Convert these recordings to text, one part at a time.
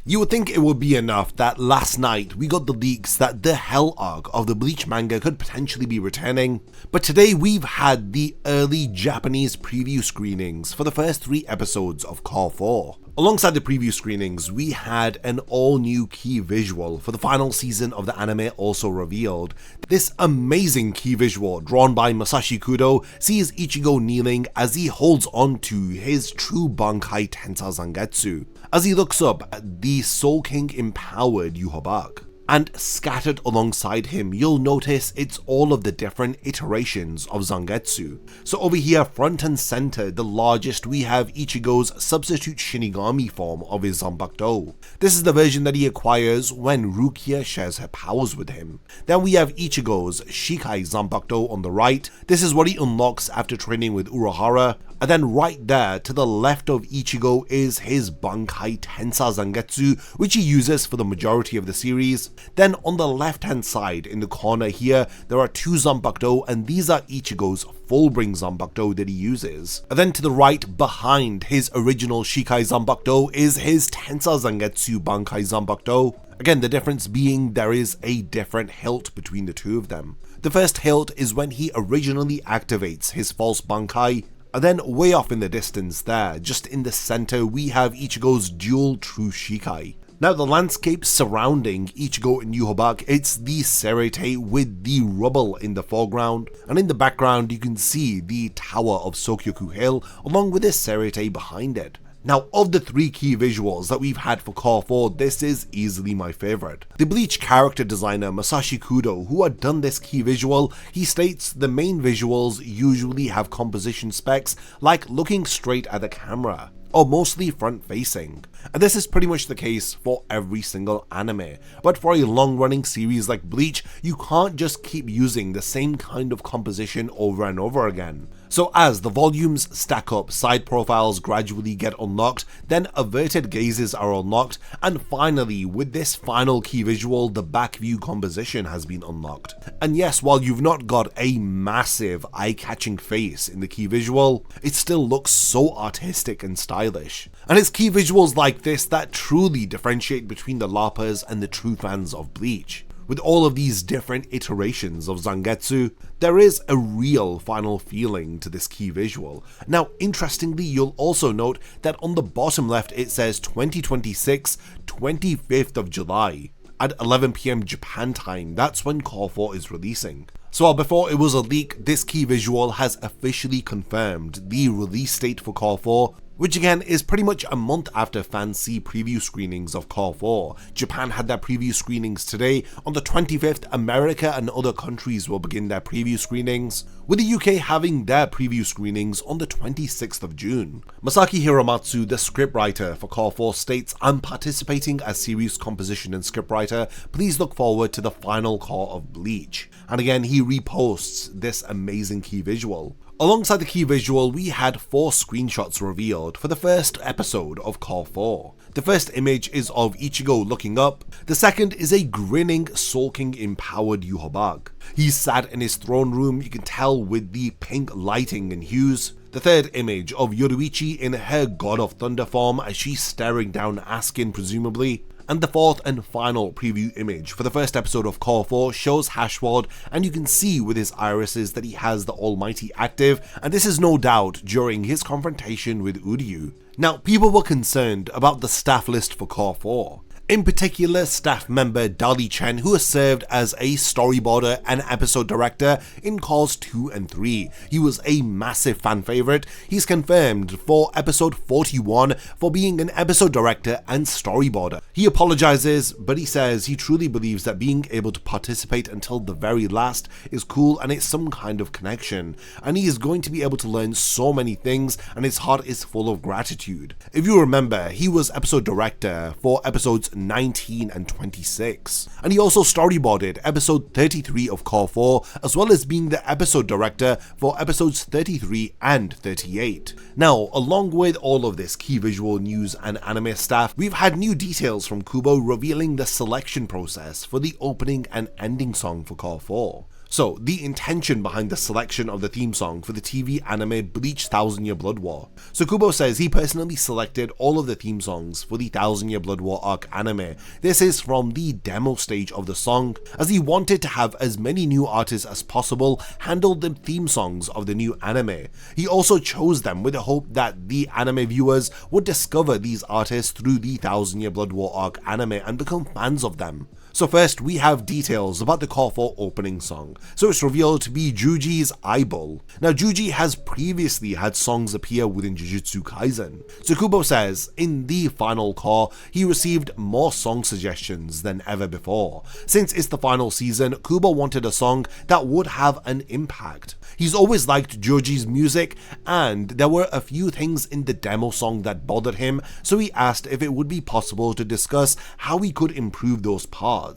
You would think it would be enough that last night we got the leaks that the Hell arc of the Bleach manga could potentially be returning, but today we've had the early Japanese preview screenings for the first 3 episodes of Cour 4. Alongside the preview screenings, we had an all-new key visual for the final season of the anime also revealed. This amazing key visual drawn by Masashi Kudo sees Ichigo kneeling as he holds on to his true Bankai Tensa Zangetsu, as he looks up at the Soul King empowered Yhwach. And scattered alongside him, you'll notice it's all of the different iterations of Zangetsu. So over here, front and center, the largest, we have Ichigo's substitute Shinigami form of his Zanpakuto. This is the version that he acquires when Rukia shares her powers with him. Then we have Ichigo's Shikai Zanpakuto on the right. This is what he unlocks after training with Urahara. And then right there to the left of Ichigo is his Bankai Tensa Zangetsu, which he uses for the majority of the series. Then on the left hand side in the corner here, there are 2 Zanpakuto, and these are Ichigo's full-bring Zanpakuto that he uses. And then to the right behind his original Shikai Zanpakuto is his Tensa Zangetsu Bankai Zanpakuto. Again, the difference being there is a different hilt between the 2 of them. The first hilt is when he originally activates his false Bankai. And then way off in the distance there, just in the center, we have Ichigo's dual true Shikai. Now the landscape surrounding Ichigo and Yhwach, it's the Serete with the rubble in the foreground, and in the background you can see the tower of Sokyoku Hill along with the Serete behind it. Now, of the 3 key visuals that we've had for Cour 4, this is easily my favourite. The Bleach character designer Masashi Kudo, who had done this key visual, he states the main visuals usually have composition specs like looking straight at the camera, or mostly front facing. And this is pretty much the case for every single anime, but for a long running series like Bleach, you can't just keep using the same kind of composition over and over again. So as the volumes stack up, side profiles gradually get unlocked, then averted gazes are unlocked, and finally with this final key visual, the back view composition has been unlocked. And yes, while you've not got a massive eye-catching face in the key visual, it still looks so artistic and stylish. And it's key visuals like this that truly differentiate between the LARPers and the true fans of Bleach. With all of these different iterations of Zangetsu, there is a real final feeling to this key visual. Now, interestingly, you'll also note that on the bottom left it says 2026, 25th of July. At 11 PM Japan time, that's when Cour 4 is releasing. So while before it was a leak, this key visual has officially confirmed the release date for Cour 4, which again is pretty much a month after fans see preview screenings of Cour 4. Japan had their preview screenings today. On the 25th, America and other countries will begin their preview screenings, with the UK having their preview screenings on the 26th of June. Masaki Hiromatsu, the scriptwriter for Cour 4, states, "I'm participating as series composition and scriptwriter. Please look forward to the final Cour of Bleach." And again, he reposts this amazing key visual. Alongside the key visual, we had 4 screenshots revealed for the first episode of Cour 4. The first image is of Ichigo looking up. The second is a grinning Soul King empowered Yhwach. He's sat in his throne room, you can tell with the pink lighting and hues. The third image of Yoruichi in her God of Thunder form as she's staring down Askin presumably. And the fourth and final preview image for the first episode of Cour 4 shows Hashward, and you can see with his irises that he has the Almighty active, and this is no doubt during his confrontation with Uryu. Now, people were concerned about the staff list for Cour 4. In particular, staff member Dali Chen, who has served as a storyboarder and episode director in Cours 2 and 3. He was a massive fan favourite. He's confirmed for episode 41 for being an episode director and storyboarder. He apologises, but he says he truly believes that being able to participate until the very last is cool and it's some kind of connection. And he is going to be able to learn so many things, and his heart is full of gratitude. If you remember, he was episode director for episodes 19 and 26, and he also storyboarded episode 33 of Cour 4, as well as being the episode director for episodes 33 and 38. Now, along with all of this key visual news and anime stuff, we've had new details from Kubo revealing the selection process for the opening and ending song for Cour 4. So, the intention behind the selection of the theme song for the TV anime Bleach 1000 Year Blood War. So Kubo says he personally selected all of the theme songs for the 1000 Year Blood War arc anime. This is from the demo stage of the song, as he wanted to have as many new artists as possible handle the theme songs of the new anime. He also chose them with the hope that the anime viewers would discover these artists through the 1000 Year Blood War arc anime and become fans of them. So first, we have details about the Cour 4 opening song. So it's revealed to be Juji's eyeball. Now Juji has previously had songs appear within Jujutsu Kaisen. So Kubo says, in the final Cour, he received more song suggestions than ever before. Since it's the final season, Kubo wanted a song that would have an impact. He's always liked Joji's music, and there were a few things in the demo song that bothered him, so he asked if it would be possible to discuss how he could improve those parts.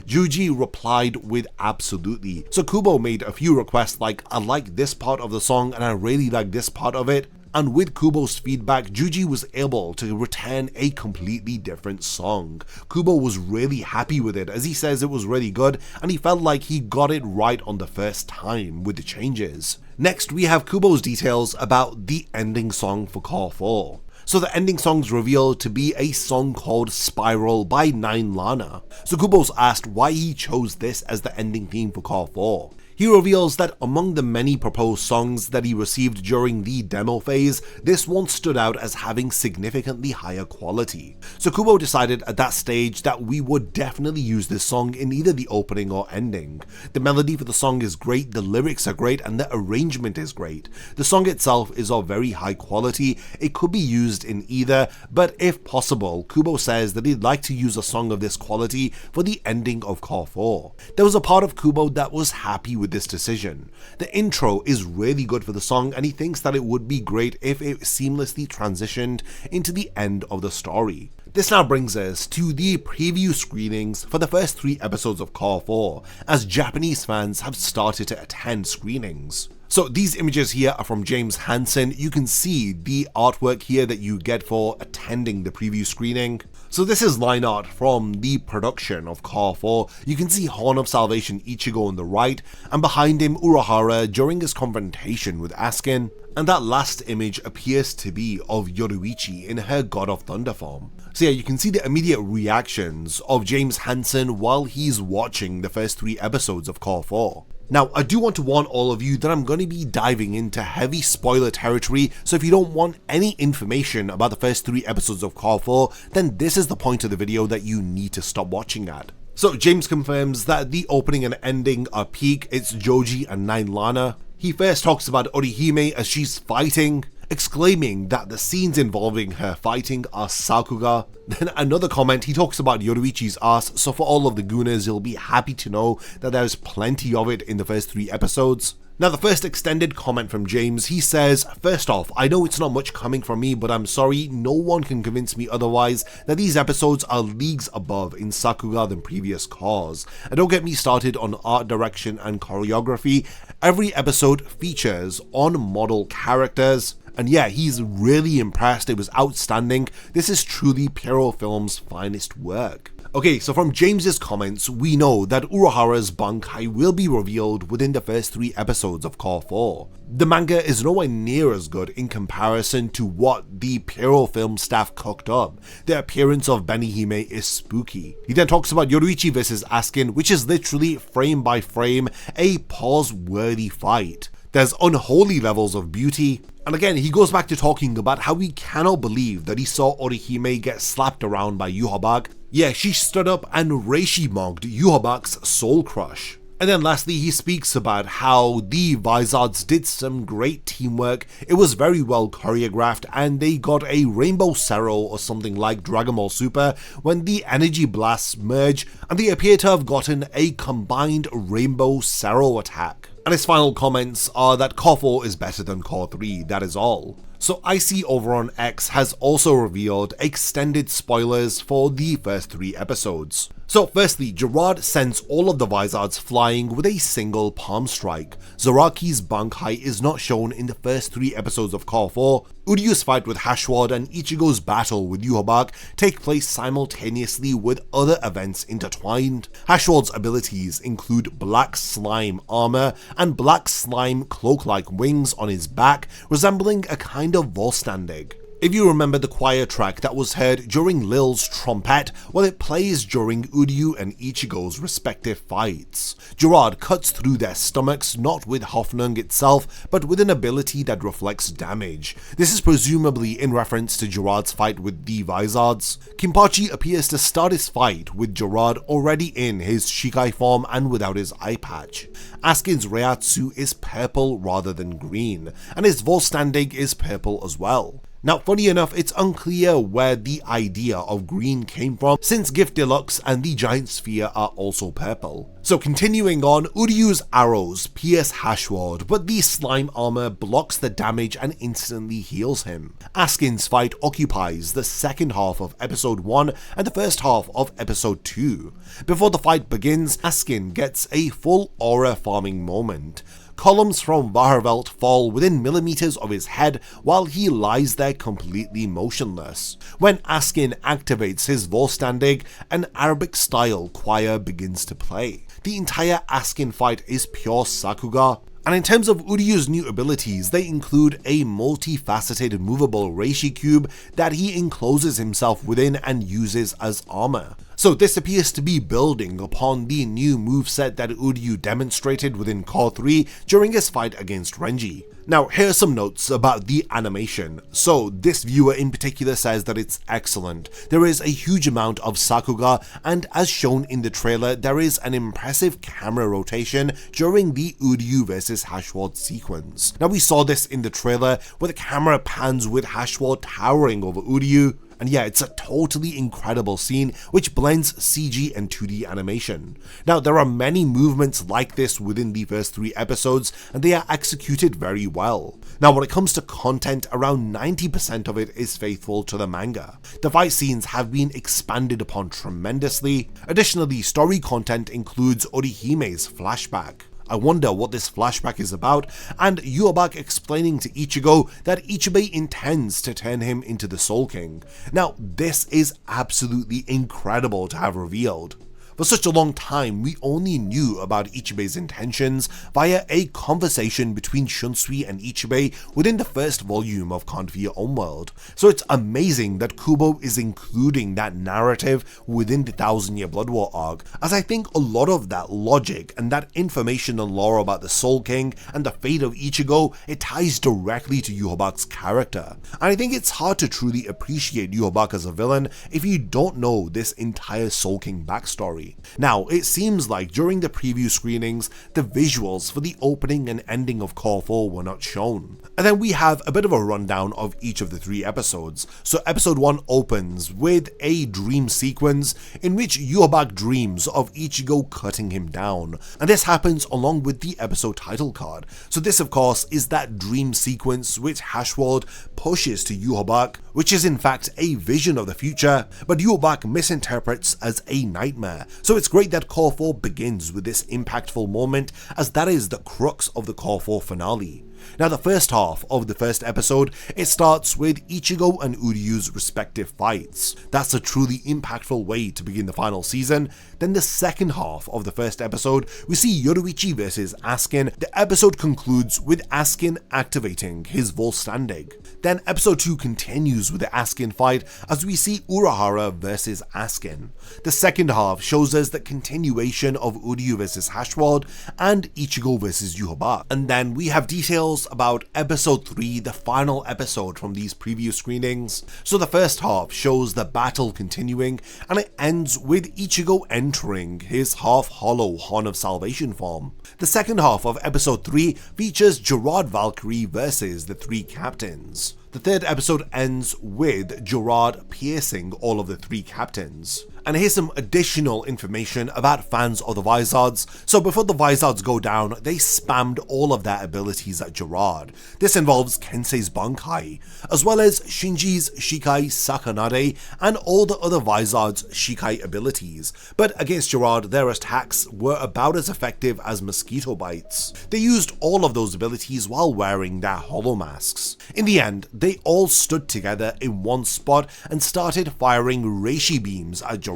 Juji replied with absolutely. So Kubo made a few requests like, I like this part of the song and I really like this part of it. And with Kubo's feedback, Juji was able to return a completely different song. Kubo was really happy with it, as he says it was really good and he felt like he got it right on the first time with the changes. Next, we have Kubo's details about the ending song for Cour 4. So the ending song's revealed to be a song called Spiral by 9 Lana. So Kubo's asked why he chose this as the ending theme for Cour 4. He reveals that among the many proposed songs that he received during the demo phase, this one stood out as having significantly higher quality. So Kubo decided at that stage that we would definitely use this song in either the opening or ending. The melody for the song is great, the lyrics are great, and the arrangement is great. The song itself is of very high quality, it could be used in either, but if possible, Kubo says that he'd like to use a song of this quality for the ending of Cour 4. There was a part of Kubo that was happy with this decision. The intro is really good for the song and he thinks that it would be great if it seamlessly transitioned into the end of the story. This now brings us to the preview screenings for the first 3 episodes of Cour 4, as Japanese fans have started to attend screenings. So these images here are from James Hansen. You can see the artwork here that you get for attending the preview screening. So this is line art from the production of Cour 4. You can see Horn of Salvation Ichigo on the right, and behind him Urahara during his confrontation with Askin. And that last image appears to be of Yoruichi in her God of Thunder form. So yeah, you can see the immediate reactions of James Hansen while he's watching the first 3 episodes of Cour 4. Now, I do want to warn all of you that I'm going to be diving into heavy spoiler territory, so if you don't want any information about the first 3 episodes of Cour 4, then this is the point of the video that you need to stop watching at. So James confirms that the opening and ending are peak, it's Joji and 9 Lana. He first talks about Orihime as she's fighting, exclaiming that the scenes involving her fighting are Sakuga. Then another comment, he talks about Yoruichi's ass, so for all of the gooners, you'll be happy to know that there's plenty of it in the first 3 episodes. Now the first extended comment from James, he says, first off, I know it's not much coming from me, but I'm sorry, no one can convince me otherwise that these episodes are leagues above in Sakuga than previous Cours. And don't get me started on art direction and choreography, every episode features on-model characters. And yeah, he's really impressed, it was outstanding, this is truly Pierrot Film's finest work. Okay, so from James's comments, we know that Urahara's Bankai will be revealed within the first 3 episodes of Cour 4. The manga is nowhere near as good in comparison to what the Pierrot Film staff cooked up. The appearance of Benihime is spooky. He then talks about Yoruichi vs Askin, which is literally frame by frame a pause-worthy fight. There's unholy levels of beauty. And again, he goes back to talking about how he cannot believe that he saw Orihime get slapped around by Yhwach. Yeah, she stood up and reishi-mogged Yhwach's soul crush. And then lastly, he speaks about how the Vizards did some great teamwork, it was very well choreographed, and they got a Rainbow Sero or something like Dragon Ball Super when the energy blasts merge, and they appear to have gotten a combined Rainbow Sero attack. And his final comments are that Cour 4 is better than Cour 3, that is all. So IC over on X has also revealed extended spoilers for the first 3 episodes. So firstly, Gerard sends all of the Vizards flying with a single palm strike. Zaraki's bank height is not shown in the first 3 episodes of Cour 4. Uryu's fight with Hashward and Ichigo's battle with Yhwach take place simultaneously with other events intertwined. Hashward's abilities include black slime armor and black slime cloak-like wings on his back, resembling a kind of Volstandig. If you remember the choir track that was heard during Lil's trumpet, well, it plays during Uryu and Ichigo's respective fights. Gerard cuts through their stomachs not with Hoffnung itself, but with an ability that reflects damage. This is presumably in reference to Gerard's fight with the Vizards. Kinpachi appears to start his fight with Gerard already in his Shikai form and without his eye patch. Askin's Reiatsu is purple rather than green, and his Volstandig is purple as well. Now, funny enough, it's unclear where the idea of green came from, since Gift Deluxe and the Giant Sphere are also purple. So continuing on, Uryu's arrows pierce Hashward, but the slime armor blocks the damage and instantly heals him. Askin's fight occupies the second half of episode 1 and the first half of episode 2. Before the fight begins, Askin gets a full aura farming moment. Columns from Vaharvelt fall within millimeters of his head while he lies there completely motionless. When Askin activates his Volstandig, an Arabic-style choir begins to play. The entire Askin fight is pure Sakuga. And in terms of Uryu's new abilities, they include a multifaceted movable Reishi cube that he encloses himself within and uses as armor. So this appears to be building upon the new moveset that Uryu demonstrated within Cour 3 during his fight against Renji. Now, here are some notes about the animation. So this viewer in particular says that it's excellent. There is a huge amount of Sakuga, and as shown in the trailer, there is an impressive camera rotation during the Uryu vs Hashward sequence. Now, we saw this in the trailer where the camera pans with Hashward towering over Uryu. And yeah, it's a totally incredible scene which blends CG and 2D animation. Now, there are many movements like this within the first 3 episodes, and they are executed very well. Now, when it comes to content, around 90% of it is faithful to the manga. The fight scenes have been expanded upon tremendously. Additionally, story content includes Orihime's flashback. I wonder what this flashback is about, and Yhwach explaining to Ichigo that Ichibei intends to turn him into the Soul King. Now, this is absolutely incredible to have revealed. For such a long time, we only knew about Ichibei's intentions via a conversation between Shunsui and Ichibei within the first volume of Can't Be Your Own World. So it's amazing that Kubo is including that narrative within the 1000-Year Blood War arc, as I think a lot of that logic and that information and lore about the Soul King and the fate of Ichigo, it ties directly to Yhwach's character. And I think it's hard to truly appreciate Yhwach as a villain if you don't know this entire Soul King backstory. Now, it seems like during the preview screenings, the visuals for the opening and ending of Cour 4 were not shown. And then we have a bit of a rundown of each of the 3 episodes. So episode 1 opens with a dream sequence in which Yhwach dreams of Ichigo cutting him down. And this happens along with the episode title card. So this, of course, is that dream sequence which Hashward pushes to Yhwach, which is in fact a vision of the future, but Yhwach misinterprets as a nightmare. So it's great that Cour 4 begins with this impactful moment, as that is the crux of the Cour 4 finale. Now, the first half of the first episode, it starts with Ichigo and Uryu's respective fights. That's a truly impactful way to begin the final season. Then the second half of the first episode, we see Yoruichi vs Askin. The episode concludes with Askin activating his Volstandig. Then episode 2 continues with the Askin fight as we see Urahara vs Askin. The second half shows us the continuation of Uryu vs Hashward and Ichigo vs Yhwach. And then we have details about episode 3, the final episode from these preview screenings. So the first half shows the battle continuing, and it ends with Ichigo entering his half-hollow Horn of Salvation form. The second half of episode 3 features Gerard Valkyrie versus the 3 captains. The third episode ends with Gerard piercing all of the 3 captains. And here's some additional information about fans of the Vizards. So before the Vizards go down, they spammed all of their abilities at Gerard. This involves Kensei's Bankai, as well as Shinji's Shikai Sakanade, and all the other Vizards' Shikai abilities. But against Gerard, their attacks were about as effective as mosquito bites. They used all of those abilities while wearing their hollow masks. In the end, they all stood together in one spot and started firing Reishi beams at Gerard,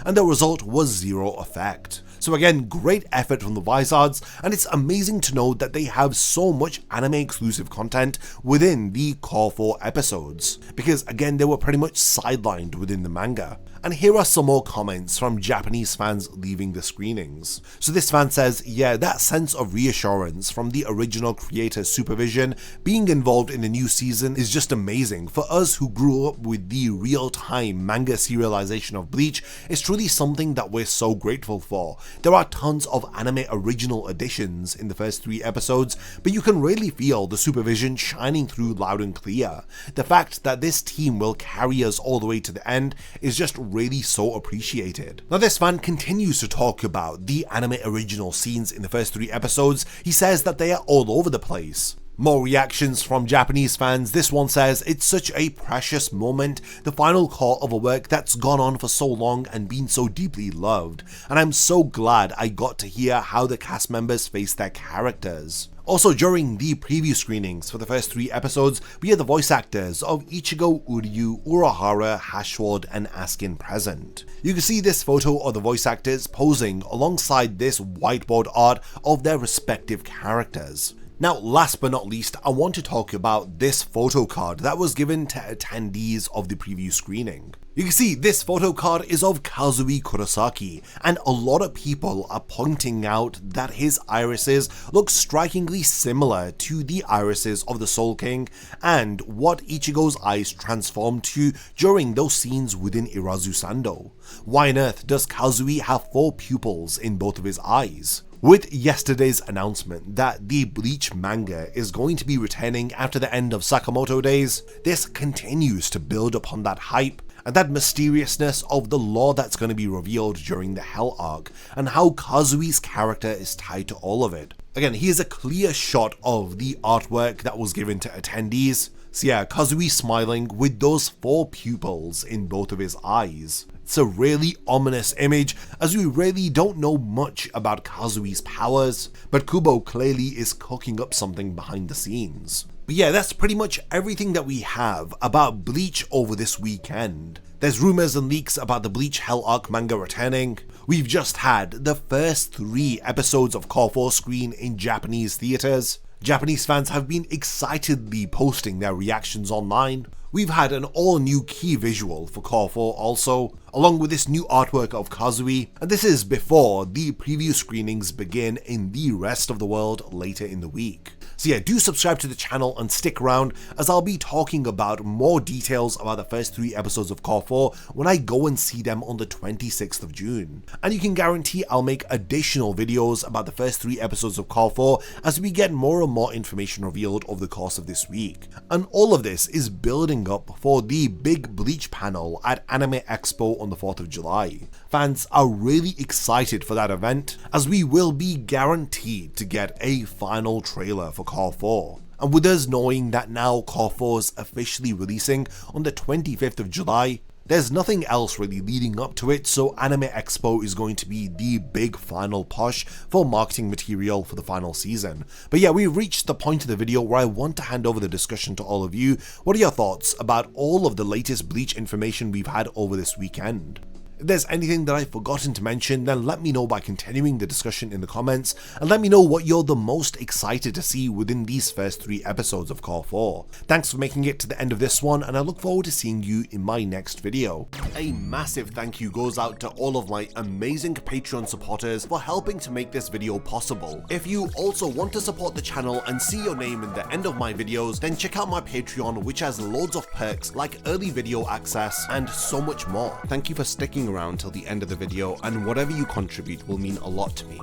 and the result was 0 effect. So again, great effort from the Vizards, and it's amazing to know that they have so much anime exclusive content within the Core 4 episodes, because again, they were pretty much sidelined within the manga. And here are some more comments from Japanese fans leaving the screenings. So this fan says, yeah, that sense of reassurance from the original creator's supervision being involved in the new season is just amazing. For us who grew up with the real-time manga serialization of Bleach, it's truly something that we're so grateful for. There are tons of anime original additions in the first 3 episodes, but you can really feel the supervision shining through loud and clear. The fact that this team will carry us all the way to the end is just really so appreciated. Now this fan continues to talk about the anime original scenes in the first 3 episodes. He says that they are all over the place. More reactions from Japanese fans. This one says, it's such a precious moment, the final call of a work that's gone on for so long and been so deeply loved, and I'm so glad I got to hear how the cast members face their characters. Also, during the preview screenings for the first 3 episodes, we had the voice actors of Ichigo, Uryu, Urahara, Hashward, and Askin present. You can see this photo of the voice actors posing alongside this whiteboard art of their respective characters. Now, last but not least, I want to talk about this photo card that was given to attendees of the preview screening. You can see this photo card is of Kazui Kurosaki, and a lot of people are pointing out that his irises look strikingly similar to the irises of the Soul King and what Ichigo's eyes transformed to during those scenes within Irazu Sando. Why on earth does Kazui have 4 pupils in both of his eyes? With yesterday's announcement that the Bleach manga is going to be returning after the end of Sakamoto days, this continues to build upon that hype and that mysteriousness of the lore that's going to be revealed during the Hell arc, and how Kazui's character is tied to all of it. Again, here's a clear shot of the artwork that was given to attendees. So yeah, Kazui smiling with those 4 pupils in both of his eyes. It's a really ominous image, as we really don't know much about Kazui's powers, but Kubo clearly is cooking up something behind the scenes. But yeah, that's pretty much everything that we have about Bleach over this weekend. There's rumors and leaks about the Bleach Hell Arc manga returning. We've just had the first 3 episodes of Core 4 screen in Japanese theaters. Japanese fans have been excitedly posting their reactions online. We've had an all-new key visual for Core 4 also, along with this new artwork of Kazui, and this is before the preview screenings begin in the rest of the world later in the week. So yeah, do subscribe to the channel and stick around, as I'll be talking about more details about the first 3 episodes of Core 4 when I go and see them on the 26th of June. And you can guarantee I'll make additional videos about the first 3 episodes of Core 4 as we get more and more information revealed over the course of this week. And all of this is building up for the big Bleach panel at Anime Expo on the 4th of July. Fans are really excited for that event, as we will be guaranteed to get a final trailer for Core 4. And with us knowing that now Core 4 is officially releasing on the 25th of July, there's nothing else really leading up to it, so Anime Expo is going to be the big final push for marketing material for the final season. But yeah, we've reached the point of the video where I want to hand over the discussion to all of you. What are your thoughts about all of the latest Bleach information we've had over this weekend? If there's anything that I've forgotten to mention, then let me know by continuing the discussion in the comments, and let me know what you're the most excited to see within these first 3 episodes of Core 4. Thanks for making it to the end of this one, and I look forward to seeing you in my next video. A massive thank you goes out to all of my amazing Patreon supporters for helping to make this video possible. If you also want to support the channel and see your name in the end of my videos, then check out my Patreon, which has loads of perks like early video access and so much more. Thank you for sticking around till the end of the video, and whatever you contribute will mean a lot to me.